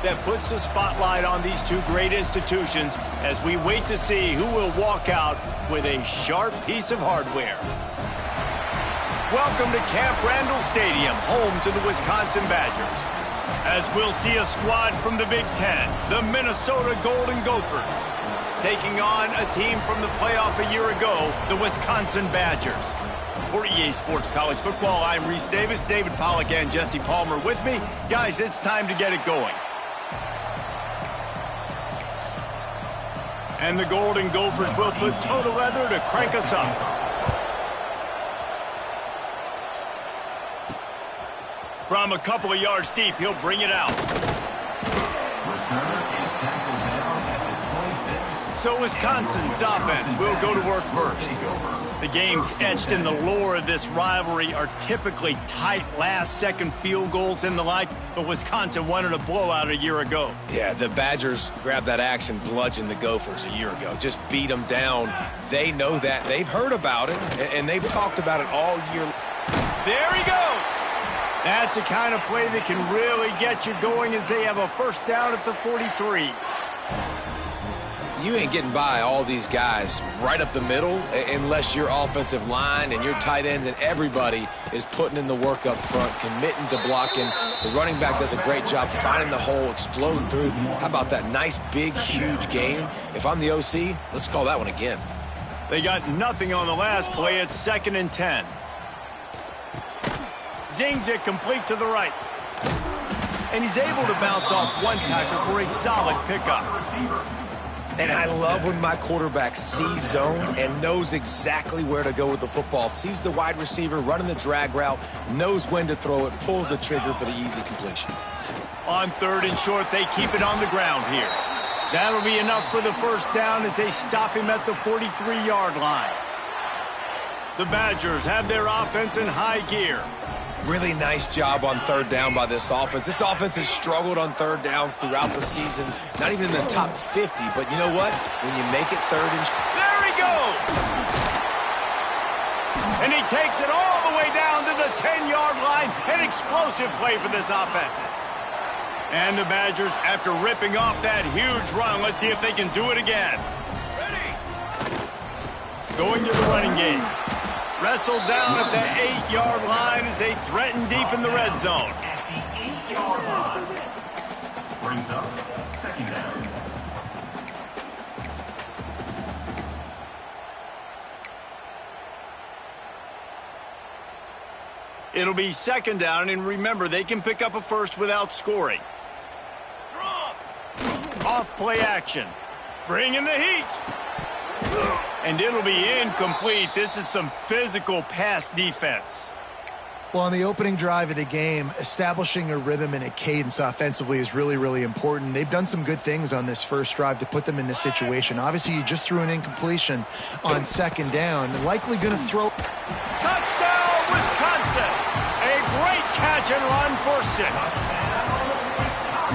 that puts the spotlight on these two great institutions as we wait to see who will walk out with a sharp piece of hardware. Welcome to Camp Randall Stadium, home to the Wisconsin Badgers. As we'll see a squad from the Big Ten, the Minnesota Golden Gophers, taking on a team from the playoff a year ago, the Wisconsin Badgers. For EA Sports College Football, I'm Reese Davis, David Pollack, and Jesse Palmer with me. Guys, it's time to get it going. And the Golden Gophers will put total leather to crank us up. From a couple of yards deep, he'll bring it out. So Wisconsin's offense will go to work first. The games etched in the lore of this rivalry are typically tight last-second field goals and the like, but Wisconsin wanted a blowout a year ago. Yeah, the Badgers grabbed that axe and bludgeoned the Gophers a year ago. Just beat them down. They know that. They've heard about it, and they've talked about it all year. There he goes. That's the kind of play that can really get you going as they have a first down at the 43. You ain't getting by all these guys right up the middle unless your offensive line and your tight ends and everybody is putting in the work up front, committing to blocking. The running back does a great job finding the hole, exploding through. How about that nice, big, huge game? If I'm the OC, let's call that one again. They got nothing on the last play. It's 2nd and 10. Zings it complete to the right. And he's able to bounce off one tackle for a solid pickup. And I love when my quarterback sees zone and knows exactly where to go with the football. Sees the wide receiver running the drag route, knows when to throw it, pulls the trigger for the easy completion. On 3rd and short, they keep it on the ground here. That'll be enough for the first down as they stop him at the 43-yard line. The Badgers have their offense in high gear. Really nice job on 3rd down by this offense. This offense has struggled on 3rd downs throughout the season. Not even in the top 50, but you know what? When you make it 3rd and... There he goes! And he takes it all the way down to the 10-yard line. An explosive play for this offense. And the Badgers, after ripping off that huge run, let's see if they can do it again. Ready? Going to the running game. Wrestled down at the 8-yard line as they threaten deep in the red zone. Brings up 2nd down. It'll be 2nd down, and remember, they can pick up a first without scoring. Off play action. Bringing the heat. And it'll be incomplete. This is some physical pass defense. Well, on the opening drive of the game, establishing a rhythm and a cadence offensively is really, really important. They've done some good things on this first drive to put them in this situation. Obviously, you just threw an incompletion on 2nd down. Likely going to throw... Touchdown, Wisconsin! A great catch and run for 6.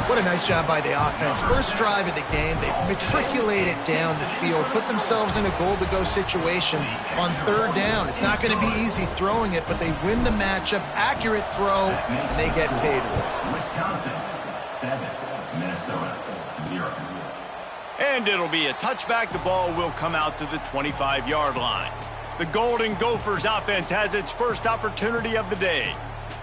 What a nice job by the offense. First drive of the game, they matriculated down the field, put themselves in a goal-to-go situation on 3rd down. It's not going to be easy throwing it, but they win the matchup, accurate throw, and they get paid. Wisconsin 7, Minnesota 0. And it'll be a touchback. The ball will come out to the 25-yard line. The Golden Gophers offense has its first opportunity of the day.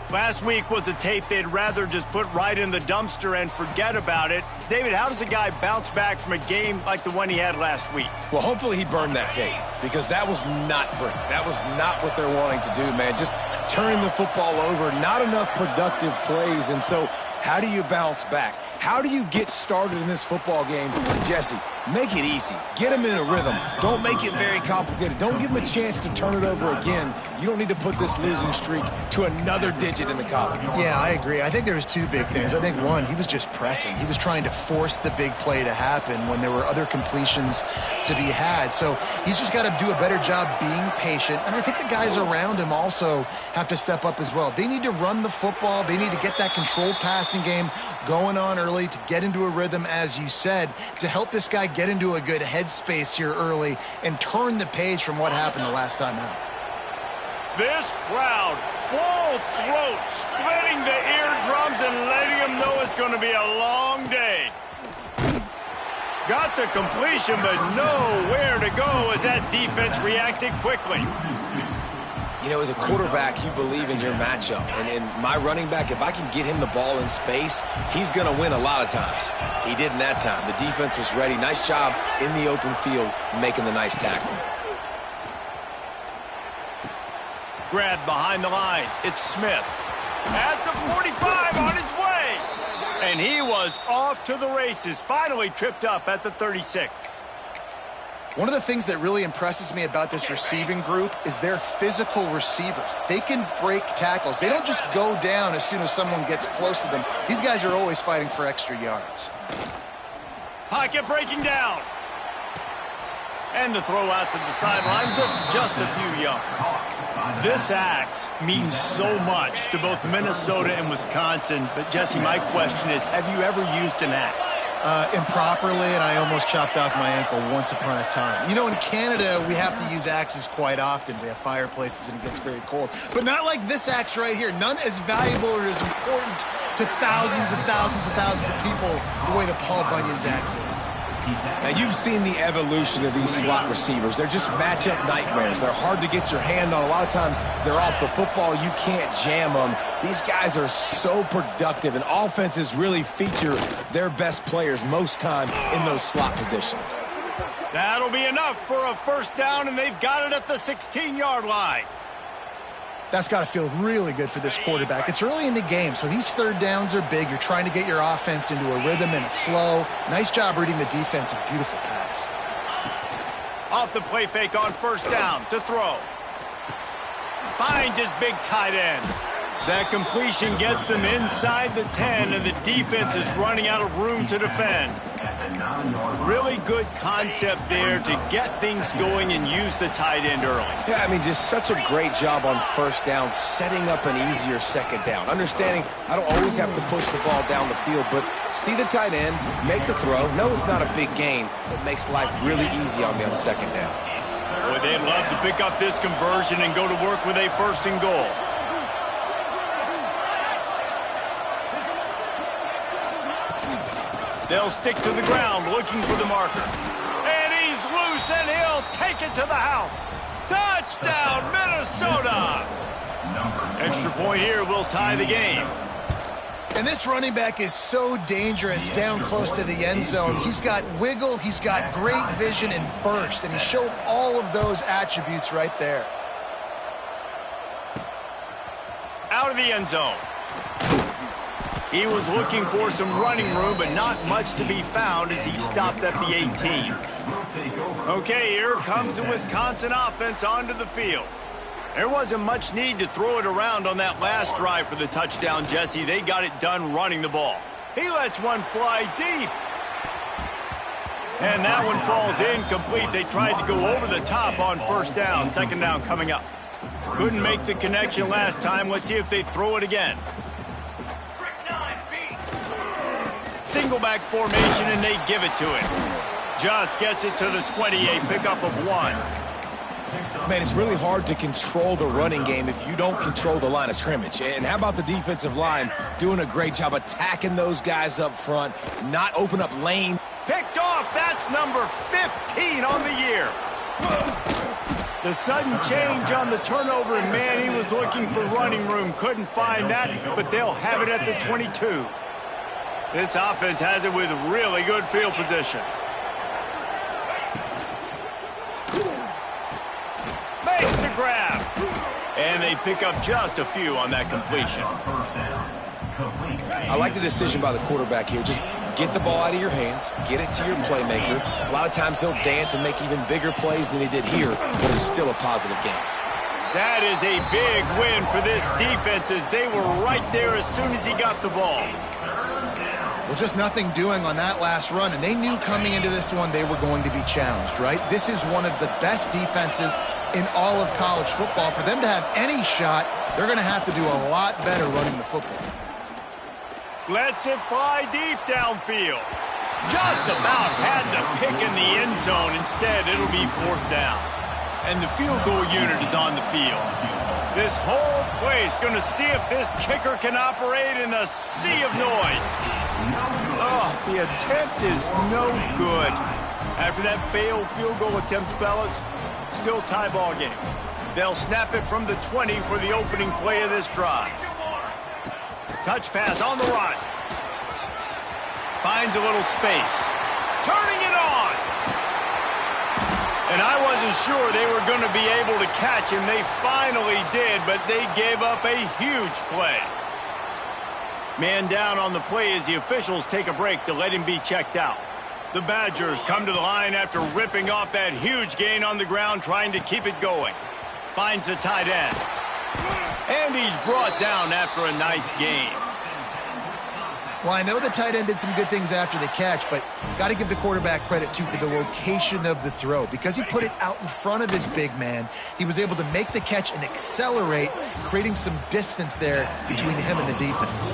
Last week was a tape they'd rather just put right in the dumpster and forget about it. David, how does a guy bounce back from a game like the one he had last week? Well, hopefully he burned that tape because that was not pretty. That was not what they're wanting to do, man. Just turning the football over, not enough productive plays. And so how do you bounce back? How do you get started in this football game? Jesse, make it easy. Get him in a rhythm. Don't make it very complicated. Don't give him a chance to turn it over again. You don't need to put this losing streak to another digit in the column. Yeah, I agree. I think there was two big things. I think, one, he was just pressing. He was trying to force the big play to happen when there were other completions to be had. So he's just got to do a better job being patient. And I think the guys around him also have to step up as well. They need to run the football. They need to get that controlled passing game going on early to get into a rhythm, as you said, to help this guy get into a good headspace here early and turn the page from what happened the last time out. This crowd full throat, splitting the eardrums and letting them know it's going to be a long day. Got the completion, but nowhere to go as that defense reacted quickly. You know, as a quarterback, you believe in your matchup. And in my running back, if I can get him the ball in space, he's going to win a lot of times. He did in that time. The defense was ready. Nice job in the open field making the nice tackle. Grabbed behind the line. It's Smith. At the 45 on his way. And he was off to the races. Finally tripped up at the 36. One of the things that really impresses me about this receiving group is their physical receivers. They can break tackles. They don't just go down as soon as someone gets close to them. These guys are always fighting for extra yards. Pocket breaking down. And the throw out to the sideline for just a few yards. This axe means so much to both Minnesota and Wisconsin. But, Jesse, my question is, have you ever used an axe? Improperly, and I almost chopped off my ankle once upon a time. You know, in Canada, we have to use axes quite often. We have fireplaces, and it gets very cold. But not like this axe right here. None as valuable or as important to thousands and thousands and thousands of people the way the Paul Bunyan's axe is. Now, you've seen the evolution of these slot receivers. They're just matchup nightmares. They're hard to get your hand on. A lot of times, they're off the football. You can't jam them. These guys are so productive, and offenses really feature their best players most time in those slot positions. That'll be enough for a first down, and they've got it at the 16-yard line. That's got to feel really good for this quarterback. It's early in the game, so these third downs are big. You're trying to get your offense into a rhythm and a flow. Nice job reading the defense. A beautiful pass. Off the play fake on first down to throw. Finds his big tight end. That completion gets them inside the 10, and the defense is running out of room to defend. Really good concept there to get things going and use the tight end early. Yeah, I mean, just such a great job on first down, setting up an easier second down. Understanding I don't always have to push the ball down the field, but see the tight end, make the throw. No, it's not a big gain, but makes life really easy on me on second down. Boy, they'd love to pick up this conversion and go to work with a first and goal. They'll stick to the ground looking for the marker. And he's loose, and he'll take it to the house. Touchdown, Minnesota! Extra point here will tie the game. And this running back is so dangerous down close to the end zone. He's got wiggle, he's got great vision and burst, and he showed all of those attributes right there. Out of the end zone. He was looking for some running room, but not much to be found as he stopped at the 18. Okay, here comes the Wisconsin offense onto the field. There wasn't much need to throw it around on that last drive for the touchdown, Jesse. They got it done running the ball. He lets one fly deep. And that one falls incomplete. They tried to go over the top on first down. Second down coming up. Couldn't make the connection last time. Let's see if they throw it again. Single back formation, and they give it to him. Just gets it to the 28, pickup of 1. Man, it's really hard to control the running game if you don't control the line of scrimmage. And how about the defensive line doing a great job attacking those guys up front, not open up lane. Picked off, that's number 15 on the year. The sudden change on the turnover, and man, he was looking for running room. Couldn't find that, but they'll have it at the 22. This offense has it with really good field position. Makes the grab. And they pick up just a few on that completion. I like the decision by the quarterback here. Just get the ball out of your hands, get it to your playmaker. A lot of times he'll dance and make even bigger plays than he did here, but it's still a positive game. That is a big win for this defense as they were right there as soon as he got the ball. Well, just nothing doing on that last run, and they knew coming into this one they were going to be challenged, right? This is one of the best defenses in all of college football. For them to have any shot, they're going to have to do a lot better running the football. Lets it fly deep downfield. Just about had the pick in the end zone. Instead, it'll be fourth down. And the field goal unit is on the field. This whole place going to see if this kicker can operate in the sea of noise. Oh, the attempt is no good. After that failed field goal attempt, fellas, still tie ball game. They'll snap it from the 20 for the opening play of this drive. Touch pass on the run. Finds a little space. Turning it on. And I wasn't sure they were going to be able to catch him. They finally did, but they gave up a huge play. Man down on the play as the officials take a break to let him be checked out. The Badgers come to the line after ripping off that huge gain on the ground, trying to keep it going. Finds the tight end. And he's brought down after a nice gain. Well, I know the tight end did some good things after the catch, but got to give the quarterback credit, too, for the location of the throw. Because he put it out in front of his big man, he was able to make the catch and accelerate, creating some distance there between him and the defense.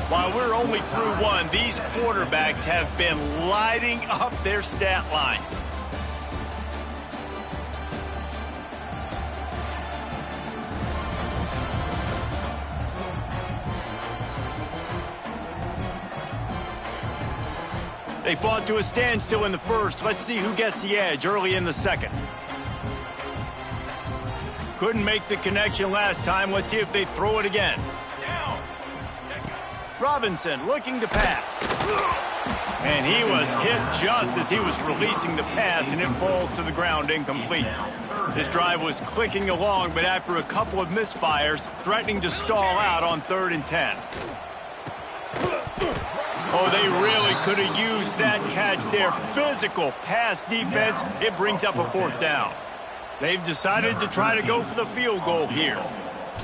While we're only through one, these quarterbacks have been lighting up their stat lines. They fought to a standstill in the first. Let's see who gets the edge early in the second. Couldn't make the connection last time. Let's see if they throw it again. Robinson looking to pass. And he was hit just as he was releasing the pass, and it falls to the ground incomplete. This drive was clicking along, but after a couple of misfires, threatening to stall out on 3rd and 10. Oh, they really could have used that catch there. Physical pass defense. It brings up a 4th down. They've decided to try to go for the field goal here.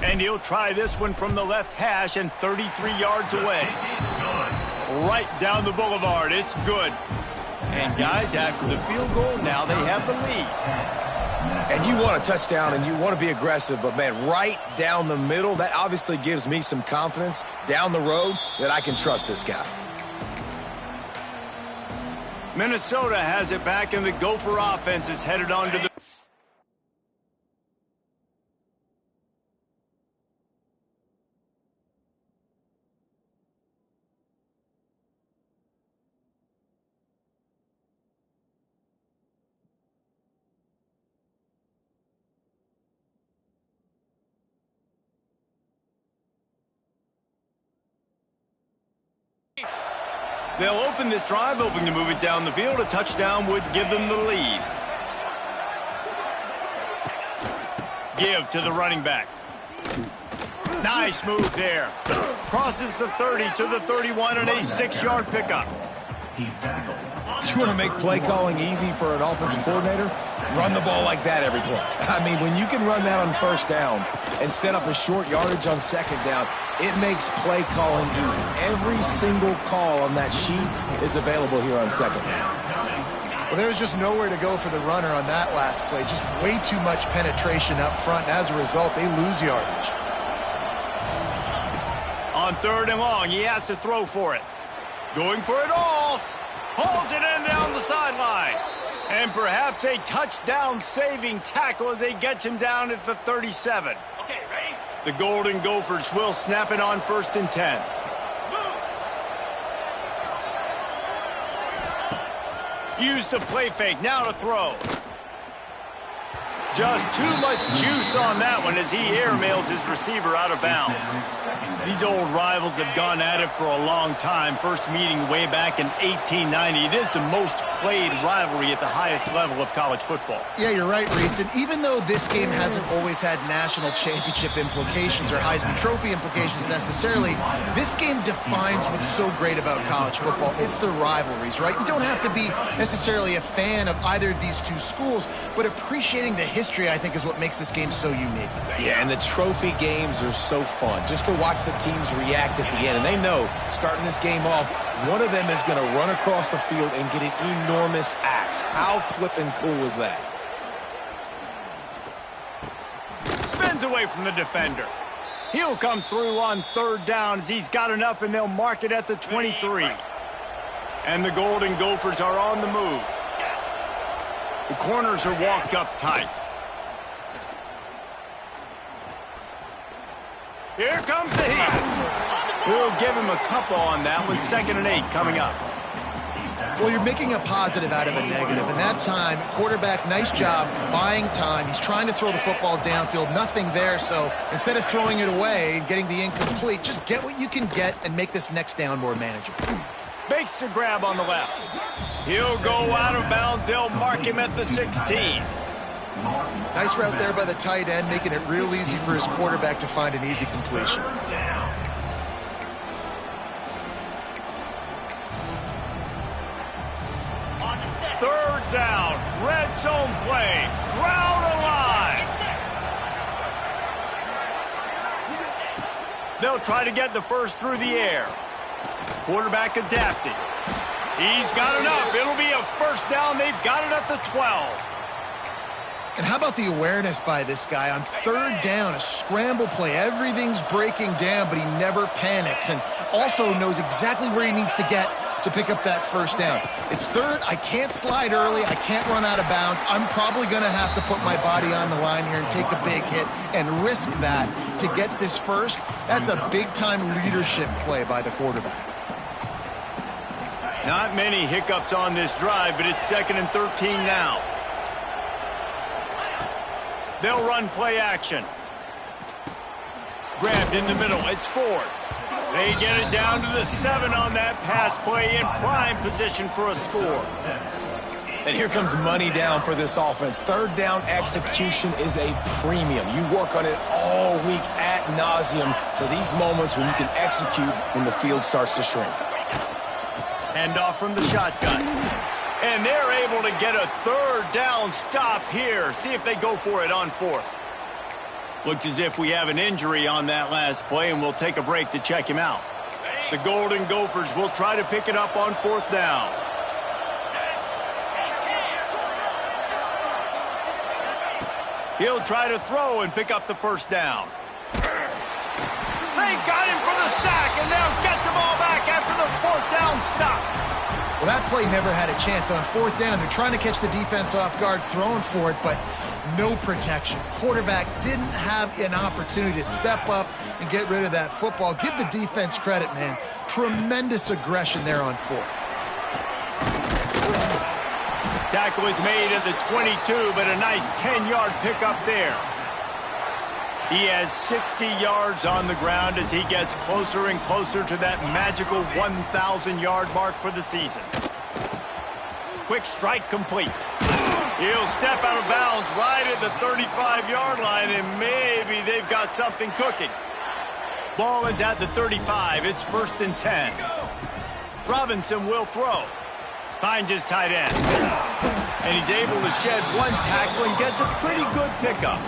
And he'll try this one from the left hash and 33 yards away. Right down the boulevard. It's good. And, guys, after the field goal, now they have the lead. And you want a touchdown and you want to be aggressive, but, man, right down the middle, that obviously gives me some confidence down the road that I can trust this guy. Minnesota has it back, and the Gopher offense is headed on to the... They'll open this drive, hoping to move it down the field. A touchdown would give them the lead. Give to the running back. Nice move there. Crosses the 30 to the 31 and a 6-yard pickup. He's tackled. You want to make play calling easy for an offensive coordinator? Run the ball like that every play. I mean, when you can run that on 1st down and set up a short yardage on 2nd down, it makes play calling easy. Every single call on that sheet is available here on 2nd down. Well, there was just nowhere to go for the runner on that last play. Just way too much penetration up front, and as a result, they lose yardage. On 3rd and long, he has to throw for it. Going for it all. Hauls it in down the sideline. And perhaps a touchdown-saving tackle as they get him down at the 37. Okay, ready? The Golden Gophers will snap it on 1st and 10. Use the play fake, now to throw. Just too much juice on that one as he airmails his receiver out of bounds. These old rivals have gone at it for a long time, first meeting way back in 1890. It is the most played rivalry at the highest level of college football. Yeah, you're right, Reese. And even though this game hasn't always had national championship implications or Heisman Trophy implications necessarily, this game defines what's so great about college football. It's the rivalries, right? You don't have to be necessarily a fan of either of these two schools, but appreciating the history, I think, is what makes this game so unique. Yeah, and the trophy games are so fun, just to watch the teams react at the end. And they know, starting this game off, one of them is going to run across the field and get an enormous axe. How flippin' cool is that? Spins away from the defender. He'll come through on 3rd down as he's got enough, and they'll mark it at the 23. And the Golden Gophers are on the move. The corners are walked up tight. Here comes the heat. We'll give him a couple on that one. 2nd and 8 coming up. Well, you're making a positive out of a negative. And that time, quarterback, nice job buying time. He's trying to throw the football downfield. Nothing there. So instead of throwing it away and getting the incomplete, just get what you can get and make this next down more manageable. Makes the grab on the left. He'll go out of bounds. They'll mark him at the 16. Nice route there by the tight end, making it real easy for his quarterback to find an easy completion. Third down, red zone play, crowd alive. They'll try to get the first through the air. Quarterback adapting. He's got enough. It'll be a first down. They've got it at the 12. And how about the awareness by this guy on third down, a scramble play. Everything's breaking down, but he never panics and also knows exactly where he needs to get to pick up that first down. It's third. I can't slide early. I can't run out of bounds. I'm probably going to have to put my body on the line here and take a big hit and risk that to get this first. That's a big-time leadership play by the quarterback. Not many hiccups on this drive, but it's 2nd and 13 now. They'll run play action. Grabbed in the middle. It's Ford. They get it down to the 7 on that pass play in prime position for a score. And here comes money down for this offense. Third down execution is a premium. You work on it all week ad nauseum for these moments when you can execute when the field starts to shrink. Handoff from the shotgun. And they're able to get a third down stop here. See if they go for it on 4th. Looks as if we have an injury on that last play, and we'll take a break to check him out. The Golden Gophers will try to pick it up on 4th down. He'll try to throw and pick up the first down. They got him for the sack, and they'll get the ball back after the 4th down stop. Well, that play never had a chance. On 4th down, they're trying to catch the defense off guard, throwing for it, but no protection. Quarterback didn't have an opportunity to step up and get rid of that football. Give the defense credit, man. Tremendous aggression there on 4th. Tackle is made at the 22, but a nice 10-yard pickup there. He has 60 yards on the ground as he gets closer and closer to that magical 1,000-yard mark for the season. Quick strike complete. He'll step out of bounds right at the 35-yard line, and maybe they've got something cooking. Ball is at the 35. It's 1st and 10. Robinson will throw. Finds his tight end. And he's able to shed one tackle and gets a pretty good pickup.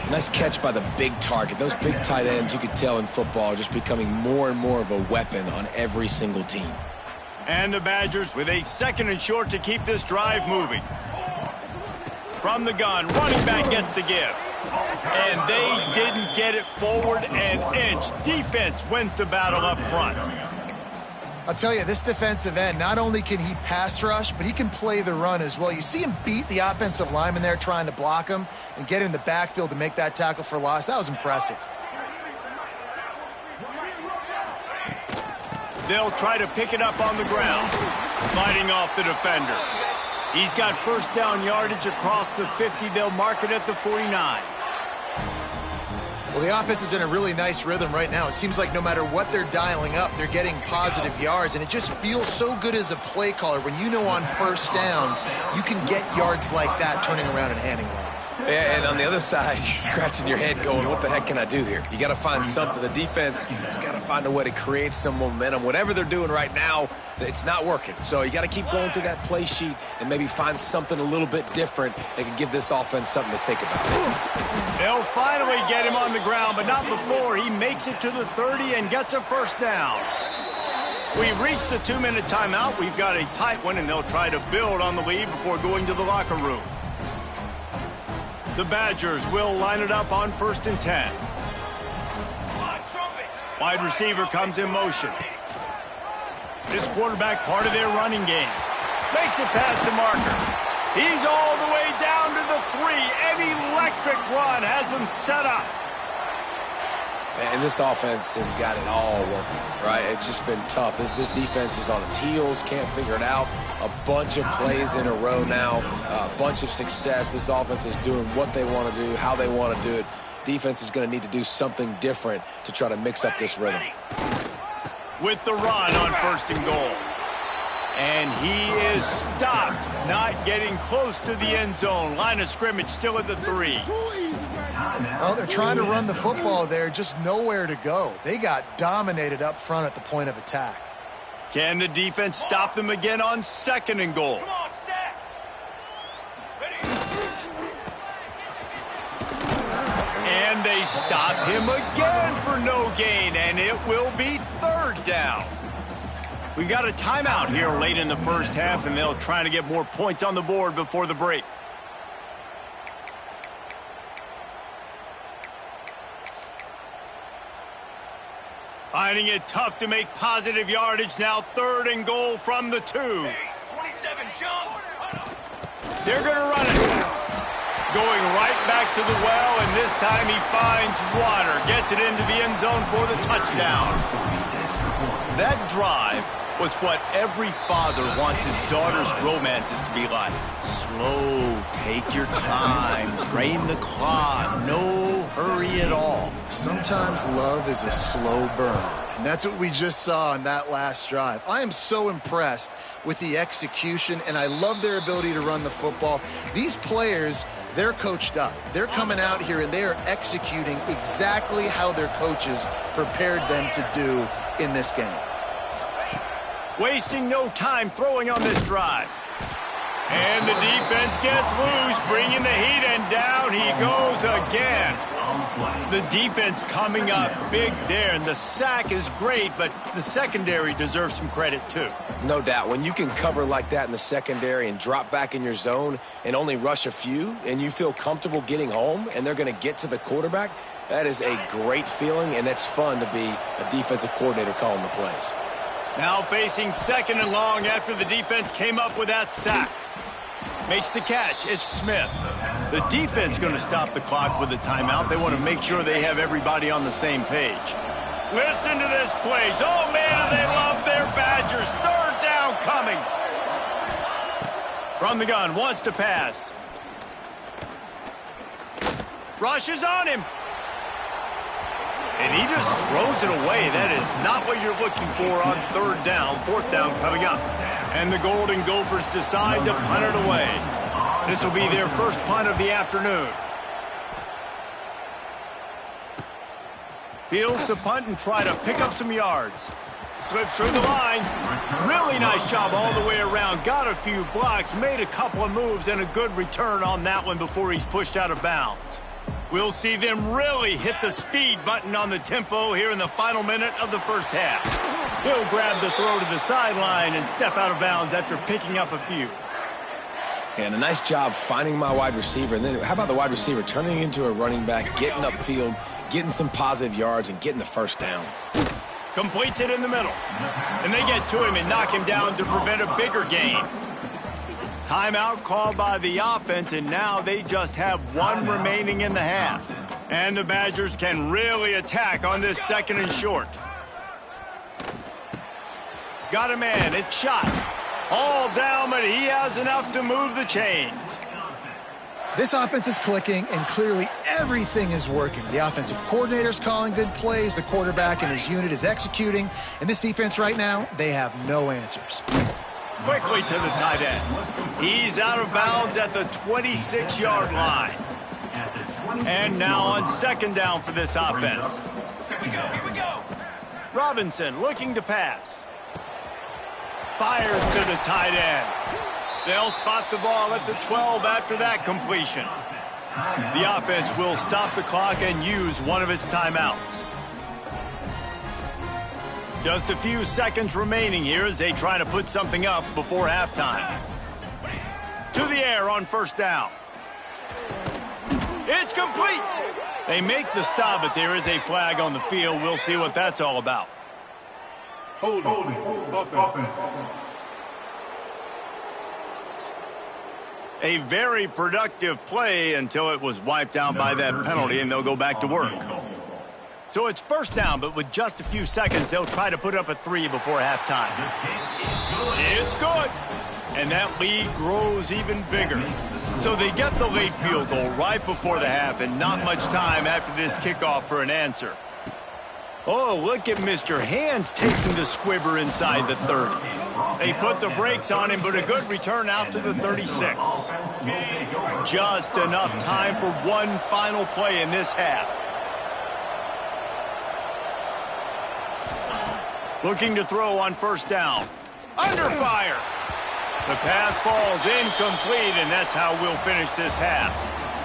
Nice catch by the big target. Those big tight ends, you could tell in football, are just becoming more and more of a weapon on every single team. And the Badgers with a 2nd and short to keep this drive moving. From the gun, running back gets to give. And they didn't get it forward an inch. Defense wins the battle up front. I'll tell you, this defensive end, not only can he pass rush, but he can play the run as well. You see him beat the offensive lineman there trying to block him and get in the backfield to make that tackle for loss. That was impressive. They'll try to pick it up on the ground, fighting off the defender. He's got first down yardage across the 50. They'll mark it at the 49. Well, the offense is in a really nice rhythm right now. It seems like no matter what they're dialing up, they're getting positive yards, and it just feels so good as a play caller when you know on first down you can get yards like that turning around and handing it off. Yeah, and on the other side, you're scratching your head going, what the heck can I do here? You got to find something. The defense has got to find a way to create some momentum. Whatever they're doing right now, it's not working. So you got to keep going through that play sheet and maybe find something a little bit different that can give this offense something to think about. They'll finally get him on the ground, but not before he makes it to the 30 and gets a first down. We've reached the 2-minute timeout. We've got a tight one, and they'll try to build on the lead before going to the locker room. The Badgers will line it up on 1st and 10. Wide receiver comes in motion. This quarterback part of their running game. Makes it past the marker. He's all the way down to the 3. An electric run has him set up. And this offense has got it all working, right? It's just been tough. This defense is on its heels, can't figure it out. A bunch of plays in a row now, a bunch of success. This offense is doing what they want to do, how they want to do it. Defense is going to need to do something different to try to mix up this rhythm. With the run on 1st and goal. And he is stopped, not getting close to the end zone. Line of scrimmage still at the 3. Well, they're trying to run the football there, just nowhere to go. They got dominated up front at the point of attack. Can the defense stop them again on 2nd and goal? And they stop him again for no gain, and it will be 3rd down. We got a timeout here late in the first half, and they'll try to get more points on the board before the break. Finding it tough to make positive yardage now. 3rd and goal from the 2. 27, jump. They're going to run it. Going right back to the well, and this time he finds water. Gets it into the end zone for the touchdown. That drive was what every father wants his daughter's romances to be like. Slow, take your time, drain the clock, no hurry at all. Sometimes love is a slow burn, and that's what we just saw on that last drive. I am so impressed with the execution, and I love their ability to run the football. These players, they're coached up. They're coming out here, and they are executing exactly how their coaches prepared them to do in this game. Wasting no time throwing on this drive. And the defense gets loose, bringing the heat, and down he goes again. The defense coming up big there, and the sack is great, but the secondary deserves some credit too. No doubt. When you can cover like that in the secondary and drop back in your zone and only rush a few, and you feel comfortable getting home, and they're going to get to the quarterback, that is a great feeling, and it's fun to be a defensive coordinator calling the plays. Now facing 2nd and long after the defense came up with that sack. Makes the catch. It's Smith. The defense going to stop the clock with a timeout. They want to make sure they have everybody on the same page. Listen to this place. Oh, man, do they love their Badgers. 3rd down coming. From the gun, wants to pass. Rushes on him. And he just throws it away. That is not what you're looking for on 3rd down. 4th down coming up. And the Golden Gophers decide to punt it away. This will be their first punt of the afternoon. Fields to punt and try to pick up some yards. Slips through the line. Really nice job all the way around. Got a few blocks, made a couple of moves, and a good return on that one before he's pushed out of bounds. We'll see them really hit the speed button on the tempo here in the final minute of the first half. He'll grab the throw to the sideline and step out of bounds after picking up a few. And a nice job finding my wide receiver. And then how about the wide receiver turning into a running back, getting upfield, getting some positive yards, and getting the 1st down. Completes it in the middle. And they get to him and knock him down to prevent a bigger gain. Timeout called by the offense, and now they just have 1 remaining in the half. And the Badgers can really attack on this 2nd and short. Got a man, it's shot. All down, but he has enough to move the chains. This offense is clicking, and clearly everything is working. The offensive coordinator's calling good plays, the quarterback and his unit is executing, and this defense right now, they have no answers. Quickly to the tight end. He's out of bounds at the 26-yard line. And now on 2nd down for this offense. Here we go. Robinson looking to pass. Fires to the tight end. They'll spot the ball at the 12 after that completion. The offense will stop the clock and use one of its timeouts. Just a few seconds remaining here as they try to put something up before halftime. To the air on 1st down. It's complete. They make the stop, but there is a flag on the field. We'll see what that's all about. Holding. Offense. A very productive play until it was wiped out by that penalty, and they'll go back to work. So it's first down, but with just a few seconds, they'll try to put up a 3 before halftime. It's good. And that lead grows even bigger. So they get the late field goal right before the half, and not much time after this kickoff for an answer. Oh, look at Mr. Hands taking the squibber inside the 30. They put the brakes on him, but a good return out to the 36. Just enough time for one final play in this half. Looking to throw on first down. Under fire. The pass falls incomplete, and that's how we'll finish this half.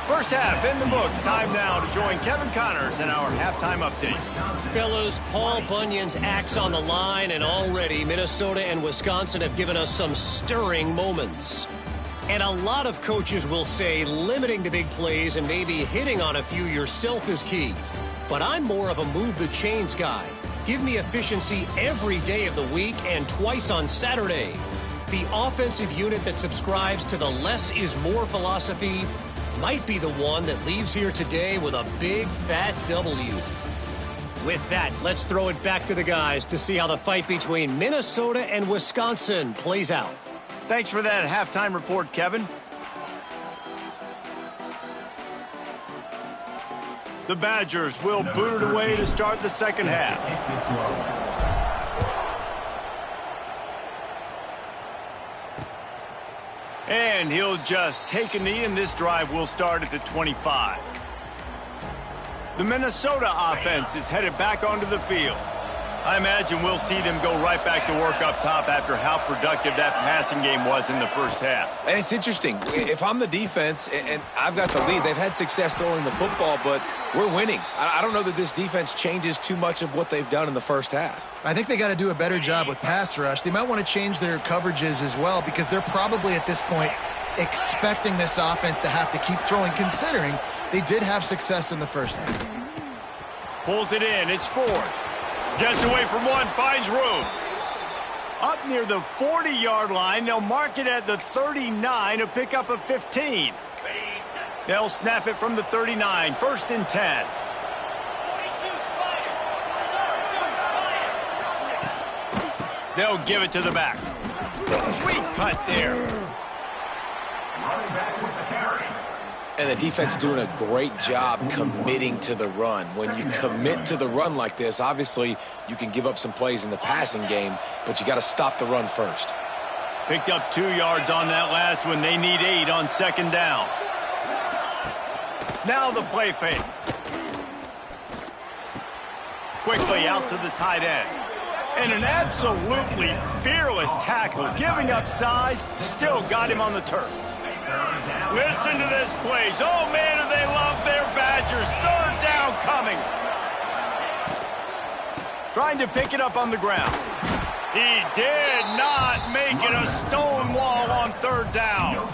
First half in the books. Time now to join Kevin Connors in our halftime update. Fellas, Paul Bunyan's axe on the line, and already Minnesota and Wisconsin have given us some stirring moments. And a lot of coaches will say limiting the big plays and maybe hitting on a few yourself is key. But I'm more of a move the chains guy. Give me efficiency every day of the week and twice on Saturday. The offensive unit that subscribes to the less is more philosophy might be the one that leaves here today with a big fat W. With that, let's throw it back to the guys to see how the fight between Minnesota and Wisconsin plays out. Thanks for that halftime report, Kevin. The Badgers will boot it away to start the second half. And he'll just take a knee, and this drive will start at the 25. The Minnesota offense is headed back onto the field. I imagine we'll see them go right back to work up top after how productive that passing game was in the first half. And it's interesting. If I'm the defense and I've got the lead, they've had success throwing the football, but we're winning. I don't know that this defense changes too much of what they've done in the first half. I think they got to do a better job with pass rush. They might want to change their coverages as well, because they're probably at this point expecting this offense to have to keep throwing, considering they did have success in the first half. Pulls it in. It's Ford. Gets away from one, finds room. Up near the 40-yard line, they'll mark it at the 39, a pickup of 15. They'll snap it from the 39, first and 10. They'll give it to the back. Sweet cut there. And the defense doing a great job committing to the run. When you commit to the run like this, obviously you can give up some plays in the passing game, but you got to stop the run first. Picked up 2 yards on that last one. They need 8 on second down. Now the play fake. Quickly out to the tight end. And an absolutely fearless tackle, giving up size, still got him on the turf. Listen to this plays. Oh, man, do they love their Badgers. Third down coming. Trying to pick it up on the ground. He did not make it a stone wall on third down.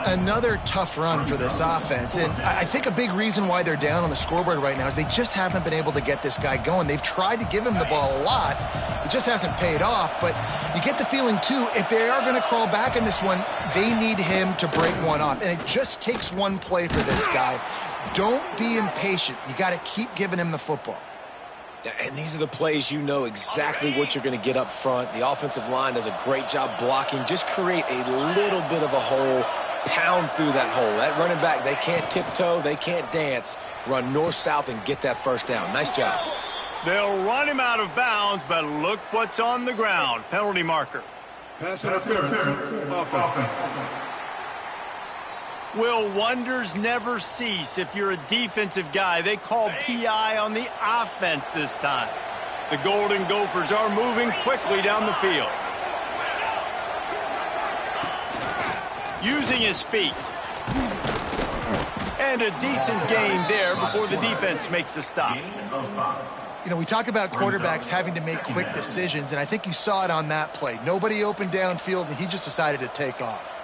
Another tough run for this offense, and I think a big reason why they're down on the scoreboard right now is they just haven't been able to get this guy going. They've tried to give him the ball a lot. It just hasn't paid off, but you get the feeling, too, if they are going to crawl back in this one, they need him to break one off, and it just takes one play for this guy. Don't be impatient. You got to keep giving him the football. And these are the plays you know exactly what you're going to get up front. The offensive line does a great job blocking. Just create a little bit of a hole, pound through that hole. That running back, they can't tiptoe, they can't dance. Run north-south and get that first down. Nice job. They'll run him out of bounds, but look what's on the ground. Penalty marker. Pass interference. Offense. Will wonders never cease if you're a defensive guy? They called PI on the offense this time. The Golden Gophers are moving quickly down the field. Using his feet. And a decent gain there before the defense makes the stop. You know, we talk about quarterbacks having to make quick decisions, and I think you saw it on that play. Nobody opened downfield, and he just decided to take off.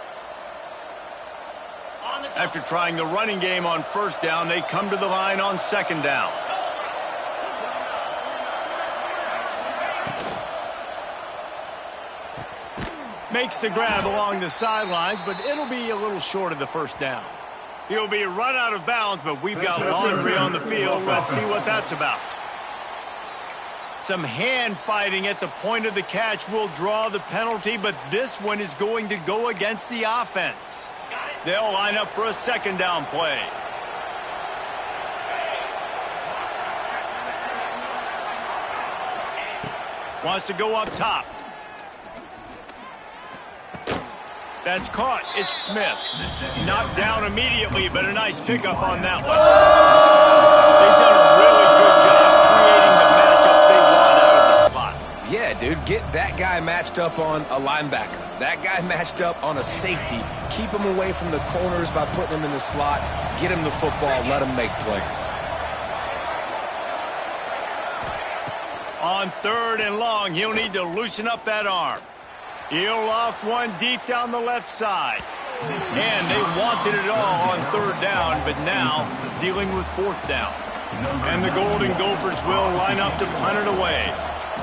After trying the running game on first down, they come to the line on second down. Makes the grab along the sidelines, but it'll be a little short of the first down. He'll be run out of bounds, but we've got laundry on the field. Let's see what that's about. Some hand fighting at the point of the catch will draw the penalty, but this one is going to go against the offense. They'll line up for a second down play. Wants to go up top. That's caught. It's Smith. Knocked down immediately, but a nice pickup on that one. They've done a really good job creating the matchups they want out of the slot. Yeah, dude, get that guy matched up on a linebacker. That guy matched up on a safety. Keep him away from the corners by putting him in the slot. Get him the football. Let him make plays. On 3rd and long, he'll need to loosen up that arm. He'll loft one deep down the left side. And they wanted it all on 3rd down, but now dealing with 4th down. And the Golden Gophers will line up to punt it away.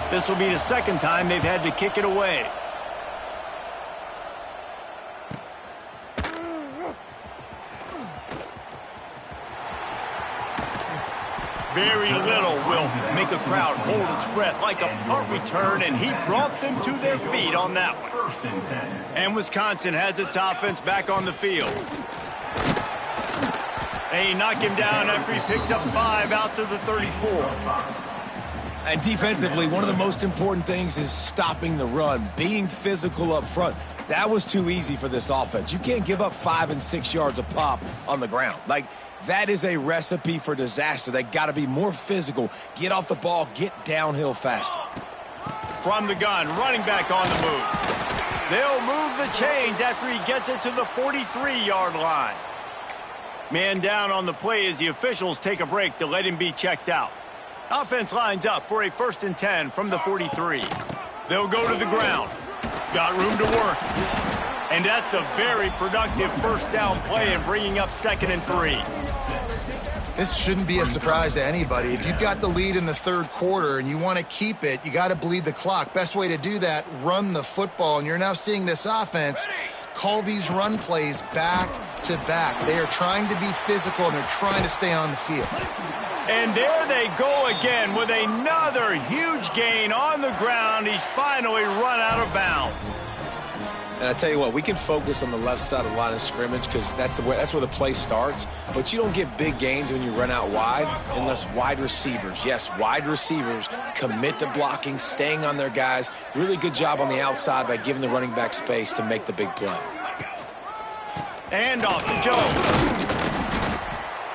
This will be the second time they've had to kick it away. Very little will make a crowd hold its breath like a punt return, and he brought them to their feet on that one. And Wisconsin has its offense back on the field. They knock him down after he picks up 5 out to the 34. And defensively, one of the most important things is stopping the run, being physical up front. That was too easy for this offense. You can't give up 5 and 6 yards a pop on the ground. Like, that is a recipe for disaster. They got to be more physical, get off the ball, get downhill faster. From the gun, running back on the move. They'll move the chains after he gets it to the 43-yard line. Man down on the play as the officials take a break to let him be checked out. Offense lines up for a 1st and 10 from the 43. They'll go to the ground. Got room to work. And that's a very productive 1st down play and bringing up 2nd and 3. This shouldn't be a surprise to anybody. If you've got the lead in the 3rd quarter and you want to keep it, you got to bleed the clock. Best way to do that, run the football. And you're now seeing this offense call these run plays back to back. They are trying to be physical and they're trying to stay on the field. And there they go again with another huge gain on the ground. He's finally run out of bounds. And I tell you what, we can focus on the left side of the line of scrimmage because that's where the play starts. But you don't get big gains when you run out wide unless wide receivers, yes, wide receivers, commit to blocking, staying on their guys. Really good job on the outside by giving the running back space to make the big play. And off to Jones.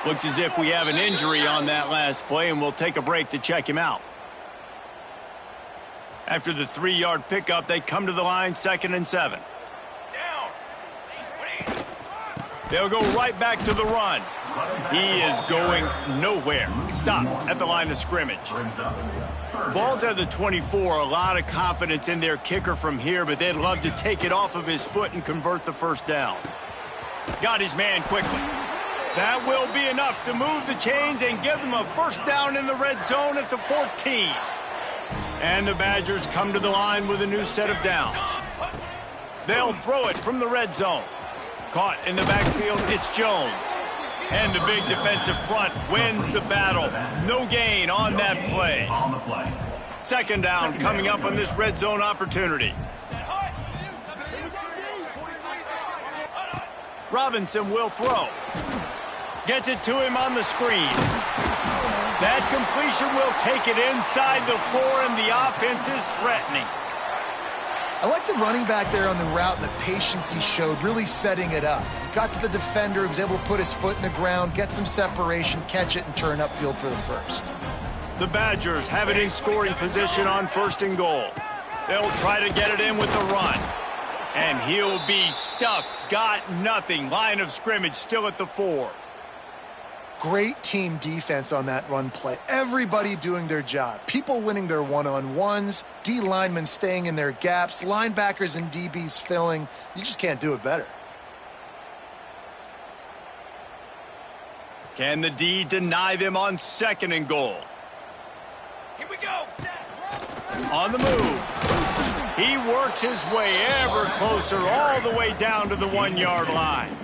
Looks as if we have an injury on that last play, and we'll take a break to check him out. After the 3-yard pickup, they come to the line, 2nd and 7. They'll go right back to the run. He is going nowhere. Stop at the line of scrimmage. Ball's at the 24. A lot of confidence in their kicker from here, but they'd love to take it off of his foot and convert the 1st down. Got his man quickly. That will be enough to move the chains and give them a 1st down in the red zone at the 14. And the Badgers come to the line with a new set of downs. They'll throw it from the red zone. Caught in the backfield, it's Jones. And the big defensive front wins the battle. No gain on that play. 2nd down coming up on this red zone opportunity. Robinson will throw. Gets it to him on the screen. That completion will take it inside the 4, and the offense is threatening. I like the running back there on the route and the patience he showed, really setting it up. Got to the defender, was able to put his foot in the ground, get some separation, catch it, and turn upfield for the 1st. The Badgers have it in scoring position on 1st and goal. They'll try to get it in with the run. And he'll be stuffed. Got nothing. Line of scrimmage still at the 4. Great team defense on that run play. Everybody doing their job. People winning their one-on-ones, D linemen staying in their gaps, linebackers and DBs filling. You just can't do it better. Can the D deny them on 2nd and goal? Here we go. On the move. He works his way ever closer all the way down to the 1-yard line.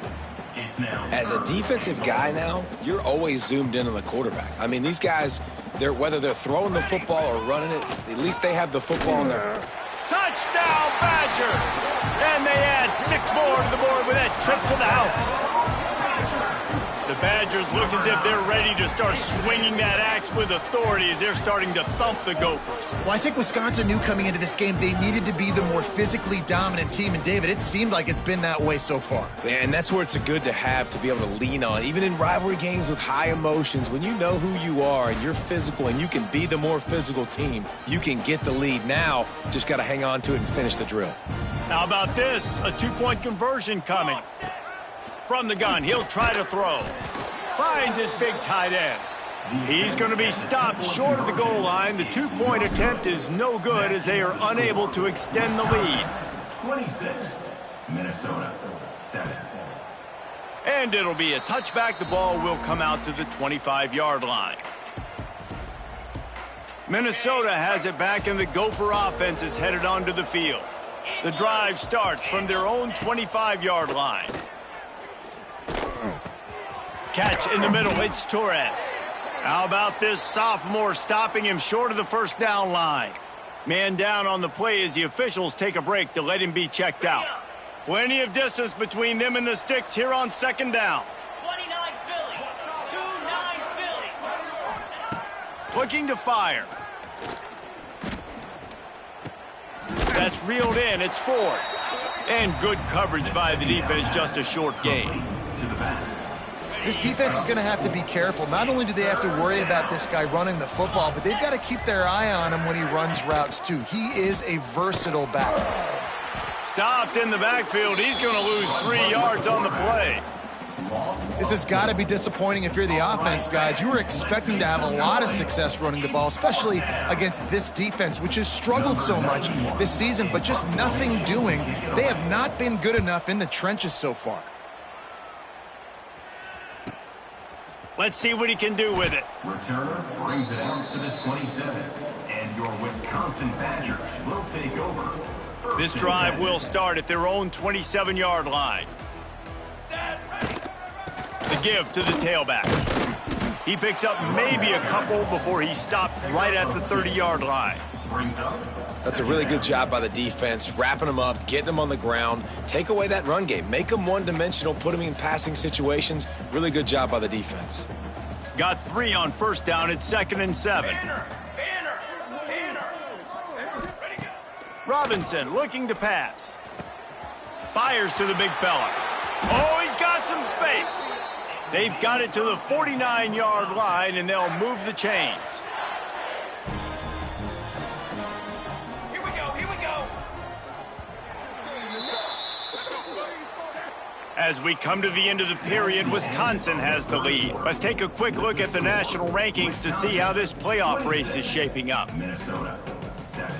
As a defensive guy now, you're always zoomed in on the quarterback. I mean, these guys, whether they're throwing the football or running it, at least they have the football in their... Touchdown, Badgers! And they add 6 more to the board with that trip to the house. The Badgers look as if they're ready to start swinging that axe with authority as they're starting to thump the Gophers. Well, I think Wisconsin knew coming into this game they needed to be the more physically dominant team. And, David, it seemed like it's been that way so far. Yeah, and that's where it's good to have, to be able to lean on. Even in rivalry games with high emotions, when you know who you are and you're physical and you can be the more physical team, you can get the lead. Now, just got to hang on to it and finish the drill. How about this? A 2-point conversion coming. From the gun, he'll try to throw. Finds his big tight end. He's going to be stopped short of the goal line. The 2-point attempt is no good as they are unable to extend the lead. 26, Minnesota, 7. And it'll be a touchback. The ball will come out to the 25-yard line. Minnesota has it back, and the Gopher offense is headed onto the field. The drive starts from their own 25-yard line. Catch in the middle, it's Torres. How about this sophomore stopping him short of the first down line? Man down on the play as the officials take a break to let him be checked out. Plenty of distance between them and the sticks here on second down. 29 Philly, 2-9 Philly. Looking to fire. That's reeled in, it's Ford. And good coverage by the defense, just a short gain. This defense is going to have to be careful. Not only do they have to worry about this guy running the football, but they've got to keep their eye on him when he runs routes, too. He is a versatile back. Stopped in the backfield. He's going to lose 3 yards on the play. This has got to be disappointing if you're the offense, guys. You were expecting to have a lot of success running the ball, especially against this defense, which has struggled so much this season, but just nothing doing. They have not been good enough in the trenches so far. Let's see what he can do with it. Returner brings it out to the 27. And your Wisconsin Badgers will take over. This drive will start at their own 27-yard line. The give to the tailback. He picks up maybe a couple before he stopped right at the 30-yard line. That's a really good job by the defense, wrapping them up, getting them on the ground, take away that run game, make them one-dimensional, put them in passing situations. Really good job by the defense. Got 3 on first down at 2nd and 7. Robinson looking to pass. Fires to the big fella. Oh, he's got some space. They've got it to the 49-yard line, and they'll move the chains. As we come to the end of the period, Wisconsin has the lead. Let's take a quick look at the national rankings to see how this playoff race is shaping up. Minnesota, 7.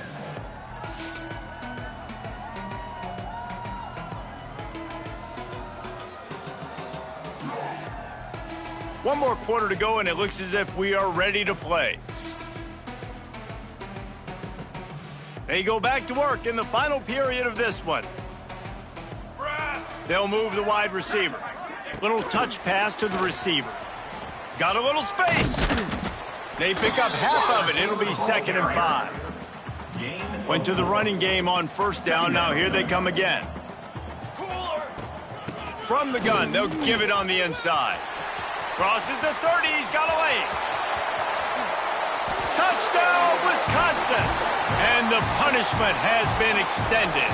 One more quarter to go, and it looks as if we are ready to play. They go back to work in the final period of this one. They'll move the wide receiver. Little touch pass to the receiver. Got a little space. They pick up half of it. It'll be 2nd and 5. Went to the running game on first down. Now here they come again. From the gun, they'll give it on the inside. Crosses the 30. He's got a lane. Touchdown, Wisconsin. And the punishment has been extended.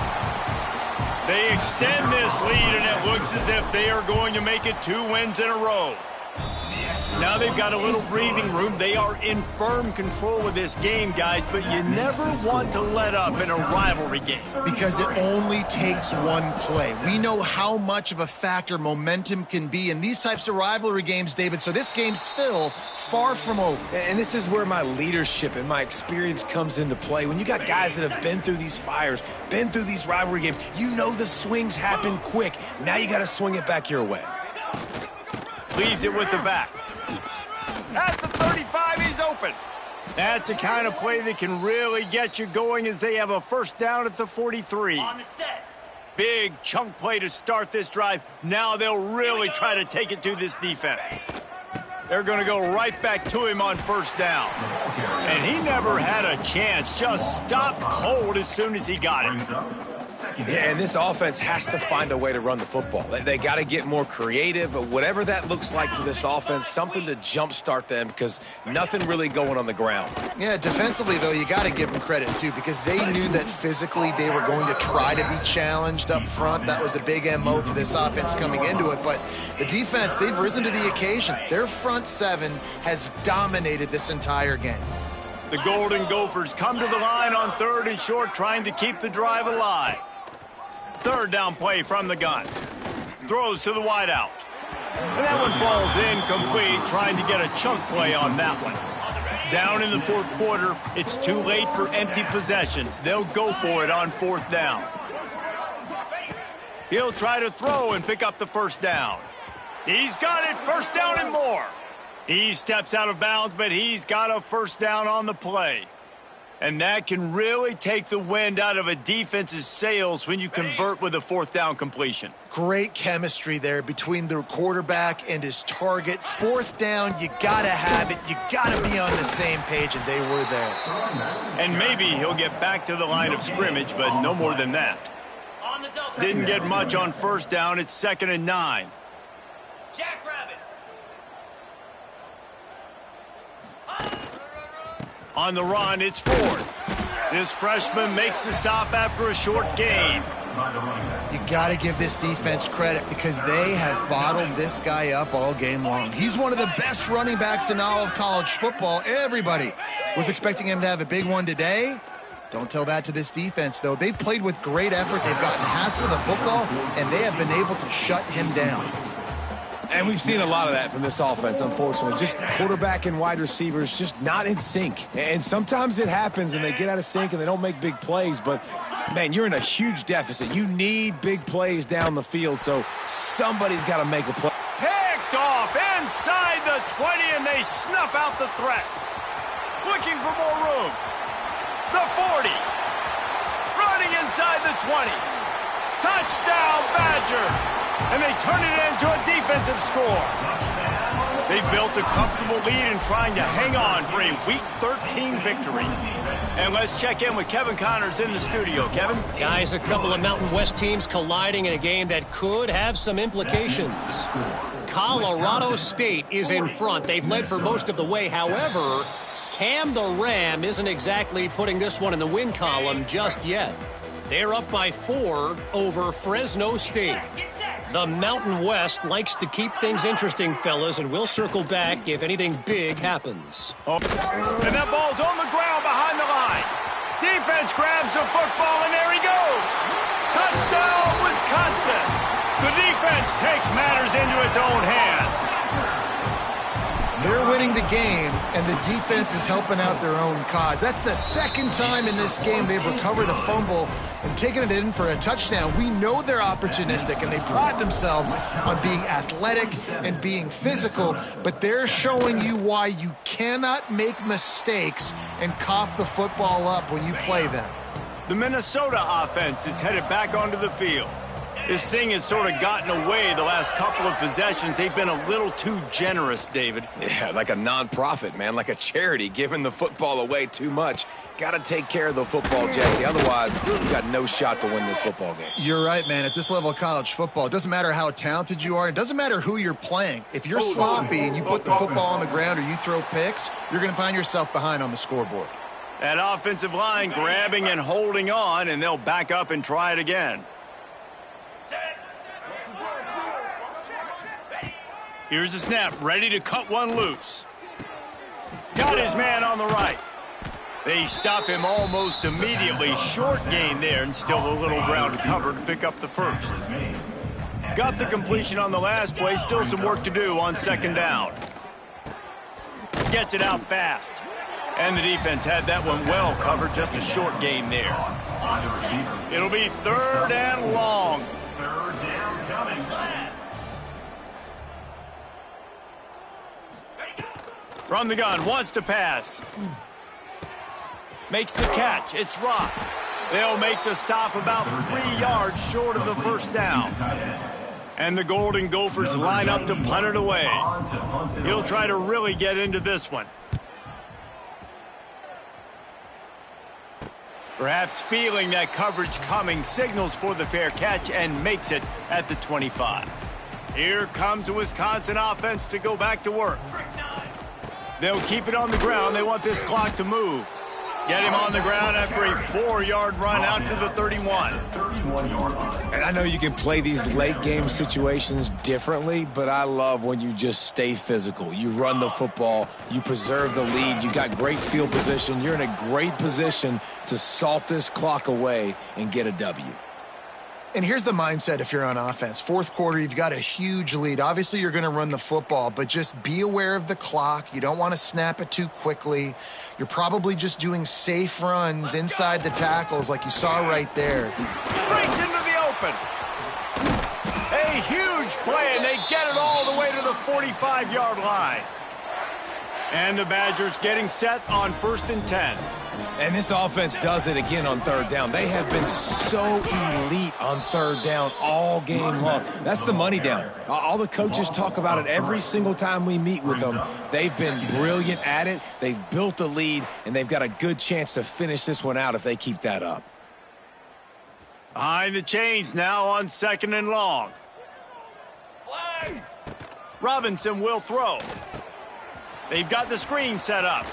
They extend this lead, and it looks as if they are going to make it 2 wins in a row. Now they've got a little breathing room. They are in firm control of this game, guys, but you never want to let up in a rivalry game. Because it only takes one play. We know how much of a factor momentum can be in these types of rivalry games, David, so this game's still far from over. And this is where my leadership and my experience comes into play. When you got guys that have been through these fires, been through these rivalry games, you know the swings happen quick. Now you got to swing it back your way. Leaves it with the back. At the 35, he's open. That's the kind of play that can really get you going as they have a first down at the 43. On the set. Big chunk play to start this drive. Now they'll really try to take it to this defense. They're going to go right back to him on first down. And he never had a chance. Just stopped cold as soon as he got it. Yeah, and this offense has to find a way to run the football. They got to get more creative, whatever that looks like for this offense, something to jumpstart them because nothing really going on the ground. Yeah, defensively, though, you got to give them credit, too, because they knew that physically they were going to try to be challenged up front. That was a big MO for this offense coming into it. But the defense, they've risen to the occasion. Their front seven has dominated this entire game. The Golden Gophers come to the line on 3rd and short, trying to keep the drive alive. 3rd down play from the gun. Throws to the wideout. And that one falls incomplete, trying to get a chunk play on that one. Down in the 4th quarter, it's too late for empty possessions. They'll go for it on 4th down. He'll try to throw and pick up the 1st down. He's got it, 1st down and more. He steps out of bounds, but he's got a 1st down on the play. And that can really take the wind out of a defense's sails when you convert with a 4th down completion. Great chemistry there between the quarterback and his target. 4th down, you got to have it. You got to be on the same page, and they were there. And maybe he'll get back to the line of scrimmage, but no more than that. Didn't get much on 1st down. It's 2nd and 9. Jackrabbit. On the run, it's Ford. This freshman makes the stop after a short gain. You got to give this defense credit because they have bottled this guy up all game long. He's one of the best running backs in all of college football. Everybody was expecting him to have a big one today. Don't tell that to this defense, though. They've played with great effort. They've gotten hats of the football, and they have been able to shut him down. And we've seen a lot of that from this offense, unfortunately. Just quarterback and wide receivers just not in sync. And sometimes it happens and they get out of sync and they don't make big plays. But, man, you're in a huge deficit. You need big plays down the field, so somebody's got to make a play. Picked off inside the 20, and they snuff out the threat. Looking for more room. The 40. Running inside the 20. Touchdown, Badgers. And they turn it into a defensive score. They've built a comfortable lead and trying to hang on for a Week 13 victory. And let's check in with Kevin Connors in the studio. Kevin? Guys, a couple of Mountain West teams colliding in a game that could have some implications. Colorado State is in front. They've led for most of the way. However, Cam the Ram isn't exactly putting this one in the win column just yet. They're up by 4 over Fresno State. The Mountain West likes to keep things interesting, fellas, and we'll circle back if anything big happens. Oh. And that ball's on the ground behind the line. Defense grabs the football, and there he goes. Touchdown, Wisconsin. The defense takes matters into its own hands. They're winning the game, and the defense is helping out their own cause. That's the 2nd time in this game they've recovered a fumble and taken it in for a touchdown. We know they're opportunistic, and they pride themselves on being athletic and being physical, but they're showing you why you cannot make mistakes and cough the football up when you play them. The Minnesota offense is headed back onto the field. This thing has sort of gotten away the last couple of possessions. They've been a little too generous, David. Yeah, like a non-profit, man, like a charity, giving the football away too much. Got to take care of the football, Jesse. Otherwise, you got no shot to win this football game. You're right, man. At this level of college football, it doesn't matter how talented you are. It doesn't matter who you're playing. If you're sloppy and you put the football on the ground or you throw picks, you're going to find yourself behind on the scoreboard. That offensive line grabbing and holding on, and they'll back up and try it again. Here's the snap, ready to cut one loose. Got his man on the right. They stop him almost immediately. Short gain there, and still a little ground to cover to pick up the 1st. Got the completion on the last play, still some work to do on 2nd down. Gets it out fast. And the defense had that one well covered, just a short gain there. It'll be 3rd and long. 3rd down coming. From the gun, wants to pass. Makes the catch. It's Rock. They'll make the stop about 3 yards short of the first down. And the Golden Gophers line up to punt it away. He'll try to really get into this one. Perhaps feeling that coverage coming, signals for the fair catch and makes it at the 25. Here comes the Wisconsin offense to go back to work. They'll keep it on the ground. They want this clock to move. Get him on the ground after a 4-yard run out to the 31. And I know you can play these late game situations differently, but I love when you just stay physical. You run the football, you preserve the lead, you got great field position. You're in a great position to salt this clock away and get a W. And here's the mindset if you're on offense. Fourth quarter, you've got a huge lead. Obviously, you're going to run the football, but just be aware of the clock. You don't want to snap it too quickly. You're probably just doing safe runs inside the tackles like you saw right there. Breaks into the open. A huge play, and they get it all the way to the 45-yard line. And the Badgers getting set on 1st and 10. And this offense does it again on 3rd down. They have been so elite on 3rd down all game long. That's the money down. All the coaches talk about it every single time we meet with them. They've been brilliant at it. They've built the lead, and they've got a good chance to finish this one out if they keep that up. Behind the chains now on 2nd and long. Robinson will throw. They've got the screen set up.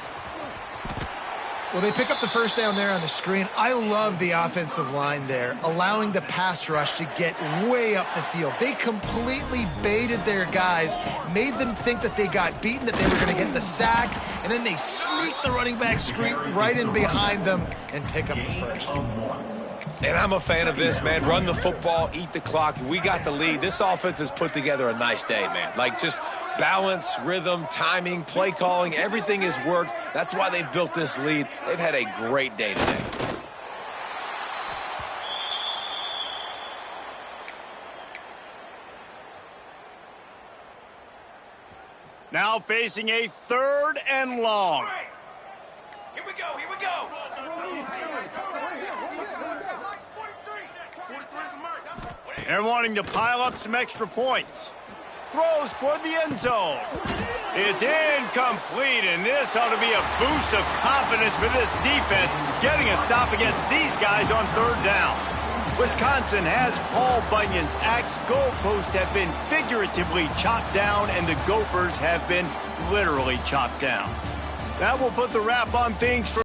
Well, they pick up the first down there on the screen. I love the offensive line there, allowing the pass rush to get way up the field. They completely baited their guys, made them think that they got beaten, that they were going to get the sack, and then they sneak the running back screen right in behind them and pick up the first. And I'm a fan of this, man. Run the football, eat the clock. We got the lead. This offense has put together a nice day, man. Like, just balance, rhythm, timing, play calling, everything has worked. That's why they've built this lead. They've had a great day today. Now facing a 3rd and long. Here we go, here we go. They're wanting to pile up some extra points. Throws toward the end zone. It's incomplete, and this ought to be a boost of confidence for this defense, getting a stop against these guys on 3rd down. Wisconsin has Paul Bunyan's axe. Goalposts have been figuratively chopped down, and the Gophers have been literally chopped down. That will put the wrap on things for